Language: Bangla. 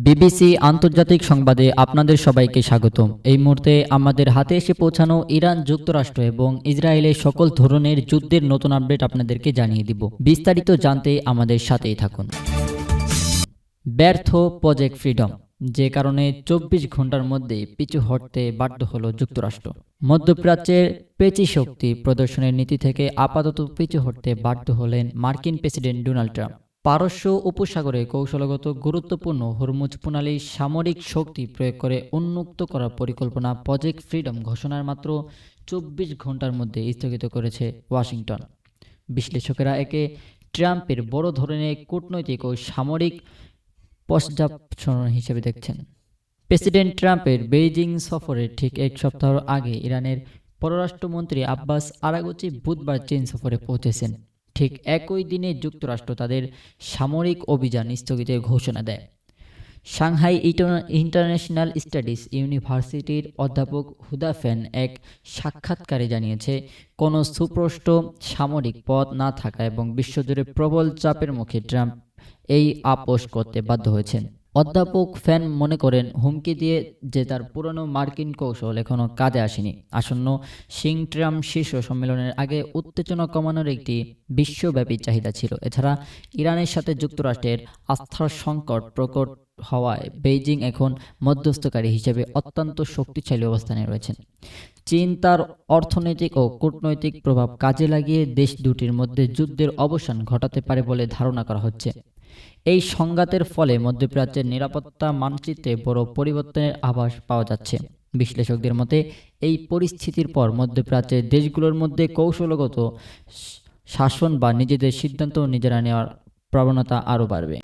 বিবিসি আন্তর্জাতিক সংবাদে আপনাদের সবাইকে স্বাগতম। এই মুহূর্তে আমাদের হাতে এসে পৌঁছানো ইরান, যুক্তরাষ্ট্র এবং ইসরায়েলের সকল ধরনের যুদ্ধের নতুন আপডেট আপনাদেরকে জানিয়ে দিব। বিস্তারিত জানতে আমাদের সাথেই থাকুন। ব্যর্থ প্রজেক্ট ফ্রিডম, যে কারণে 24 ঘন্টার মধ্যে পিছু হটতে বাধ্য হলো যুক্তরাষ্ট্র। মধ্যপ্রাচ্যের পেঁচি শক্তি প্রদর্শনের নীতি থেকে আপাতত পিছু হটতে বাধ্য হলেন মার্কিন প্রেসিডেন্ট ডোনাল্ড ট্রাম্প। পারস্য উপসাগরে কৌশলগত গুরুত্বপূর্ণ হরমুজ প্রণালী সামরিক শক্তি প্রয়োগ করে উন্মুক্ত করার পরিকল্পনা প্রজেক্ট ফ্রিডম ঘোষণার মাত্র 24 ঘন্টার মধ্যে স্থগিত করেছে ওয়াশিংটন। বিশ্লেষকেরা একে ট্রাম্পের বড় ধরনের কূটনৈতিক ও সামরিক পশ্চাৎপদ হিসেবে দেখছেন। প্রেসিডেন্ট ট্রাম্পের বেইজিং সফরের ঠিক এক সপ্তাহ আগে ইরানের পররাষ্ট্রমন্ত্রী আব্বাস আরাগচি বুধবার চীন সফরে পৌঁছেছেন। ঠিক একই দিনে যুক্তরাষ্ট্র তাদের সামরিক অভিযান স্থগিতের ঘোষণা দেয়। সাংহাই ইন্টারন্যাশনাল স্টাডিজ ইউনিভার্সিটির অধ্যাপক হুদা ফ্যান এক সাক্ষাৎকারে জানিয়েছে, কোনো সুস্পষ্ট সামরিক পথ না থাকা এবং বিশ্বজুড়ে প্রবল চাপের মুখে ট্রাম্প এই আপোষ করতে বাধ্য হয়েছেন। অধ্যাপক ফ্যান মনে করেন, হুমকি দিয়ে যে তার পুরনো মার্কিন কৌশল এখনও কাজে আসেনি। আসন্ন ট্রাম্প শীর্ষ সম্মেলনের আগে উত্তেজনা কমানোর একটি বিশ্বব্যাপী চাহিদা ছিল। এছাড়া ইরানের সাথে যুক্তরাষ্ট্রের আস্থার সংকট প্রকট হওয়ায় বেইজিং এখন মধ্যস্থকারী হিসেবে অত্যন্ত শক্তিশালী অবস্থানে রয়েছেন। চীন তার অর্থনৈতিক ও কূটনৈতিক প্রভাব কাজে লাগিয়ে দেশ দুটির মধ্যে যুদ্ধের অবসান ঘটাতে পারে বলে ধারণা করা হচ্ছে। এই সংঘাতের ফলে মধ্যপ্রাচ্যের নিরাপত্তা মানচিত্রে বড় পরিবর্তনের আভাস পাওয়া যাচ্ছে। বিশ্লেষকদের মতে, এই পরিস্থিতির পর মধ্যপ্রাচ্যের দেশগুলোর মধ্যে কৌশলগত শাসন বা নিজেদের সিদ্ধান্ত নিজেরা নেওয়ার প্রবণতা আরও বাড়বে।